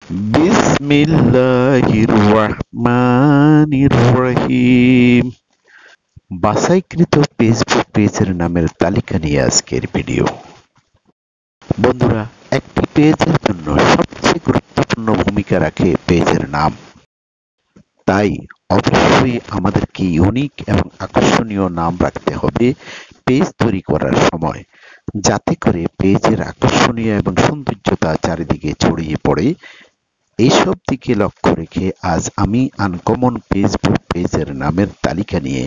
বিসমিল্লাহির রহমানির রহিম। বাছাইকৃত ফেসবুক পেজের নামের তালিকা নিয়ে আজকের ভিডিও। বন্ধুরা, একটি পেজের জন্য সবচেয়ে গুরুত্বপূর্ণ ভূমিকা রাখে পেজের নাম। তাই অবশ্যই আমাদেরকে ইউনিক এবং আকর্ষণীয় নাম রাখতে হবে পেজ তৈরি করার সময়, যাতে করে পেজের আকর্ষণীয় এবং সৌন্দর্যতা চারিদিকে ছড়িয়ে পড়ে। এইসব দিকে লক্ষ্য রেখে আজ আমি আনকমন ফেসবুক পেজের নামের তালিকা নিয়ে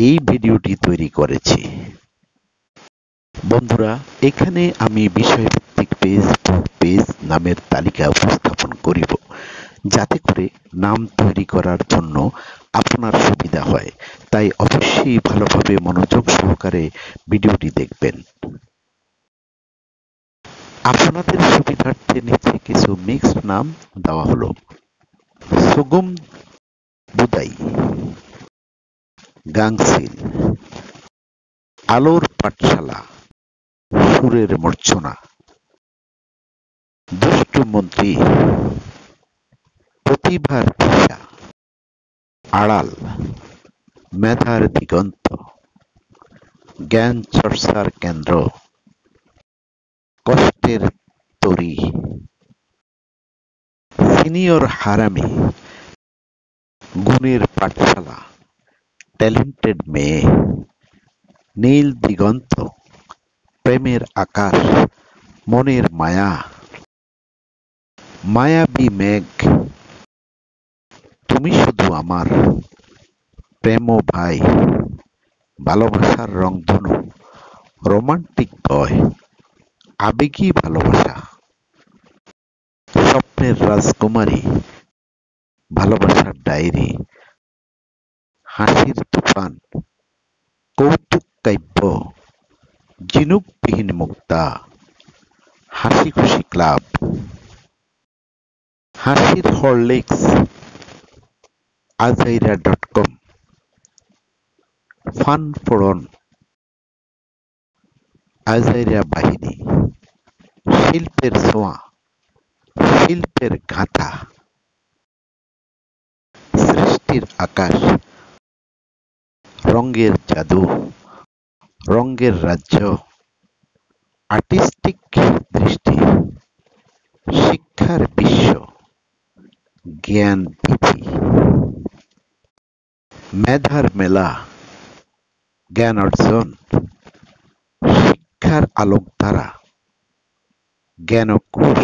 এই ভিডিওটি তৈরি করেছি। বন্ধুরা, এখানে আমি বিষয়ভিত্তিক ফেসবুক পেজ নামের তালিকা উপস্থাপন করিব, যাতে করে নাম তৈরি করার জন্য আপনার সুবিধা হয়। তাই অবশ্যই ভালোভাবে মনোযোগ সহকারে ভিডিওটি দেখবেন। আপনাদের সুবিধার্থে নিচে কিছু মিক্সড নাম দেওয়া হলো: সুগম বুদাই, গাংচিল, আলোর পাঠশালা, সুরের মূর্ছনা, দুষ্টু মন্ত্রী, প্রতিভার দিশা, আড়াল, মেধার দিগন্ত, জ্ঞান চর্চার কেন্দ্র, কষ্টের তরী, সিনিয়র হারামি, গুণের পাঠশালা, ট্যালেন্টেড মেয়ে, নীল দিগন্ত, প্রেমের আকাশ, মনের মায়া, মায়াবী মেঘ, তুমি শুধু আমার, প্রেম ভাই, ভালোবাসার রংধনু, রোমান্টিক বয়, আবেগী ভালোবাসা, স্বপ্নের রাজকুমারী, ভালোবাসার ডায়েরি, হাসির তুফান, কৌতুক কাব্য, ঝিনুকবিহীন মুক্তা, হাসি খুশি ক্লাব, হাসির হরলিক্স, আজাইরা.com, ফান ফোড়ন, আজাইরা বাহিনী, শিল্পের ছোঁয়া, শিল্পের গাঁথা, সৃষ্টির আকাশ, রঙের জাদু, রঙের রাজ্য, আর্টিস্টিক দৃষ্টি, শিক্ষার বিশ্ব, জ্ঞান বিধি, মেধার মেলা, জ্ঞান অর্জন, শিক্ষার আলোকধারা, জ্ঞানকোষ,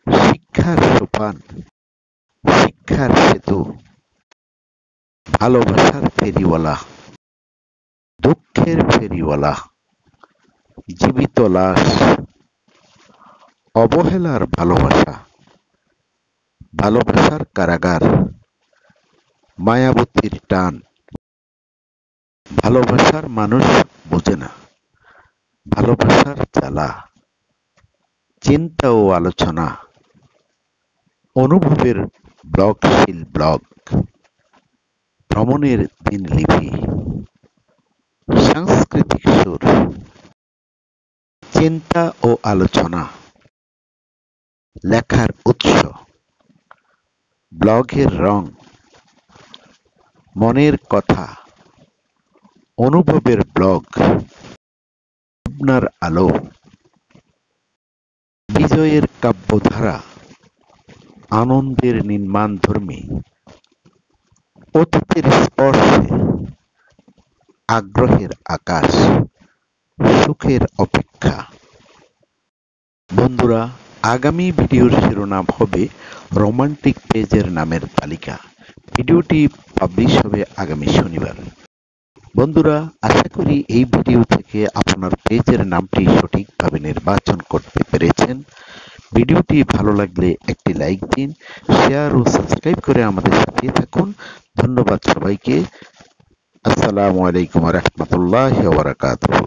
শিক্ষার সোপান, শিক্ষার সেতু, ভালোবাসার ফেরিওয়ালা, দুঃখের ফেরিওয়ালা, জীবিত লাশ, অবহেলার ভালোবাসা, ভালোবাসার কারাগার, মায়াবতীর টান, ভালোবাসার মানুষ বোঝে না, ভালোবাসার জ্বালা, চিন্তা ও আলোচনা, অনুভবের ব্লগশীল ব্লগ, ভ্রমণের দিনলিপি, সাংস্কৃতিক সুর, চিন্তা ও আলোচনা, লেখার উৎস, ব্লগের রং, মনের কথা, অনুভবের ব্লগ, ভাবনার আলো, বিজয়ের কাব্যধারা, আনন্দের নির্মাণধর্মী, অতীতের স্পর্শে, আগ্রহের আকাশ, সুখের অপেক্ষা। বন্ধুরা, আগামী ভিডিওর শিরোনাম হবে রোমান্টিক পেজের নামের তালিকা। ভিডিওটি পাবলিশ হবে আগামী শনিবার। বন্ধুরা, আশা করি এই ভিডিও থেকে আপনার পেজের নামটি সঠিকভাবে নির্বাচন করতে পেরেছেন। ভিডিওটি ভালো লাগলে একটি লাইক দিন, শেয়ার ও সাবস্ক্রাইব করে আমাদের সাথে থাকুন। ধন্যবাদ সবাইকে। আসসালামু আলাইকুম ওয়া রাহমাতুল্লাহি ওয়া বারাকাতুহু।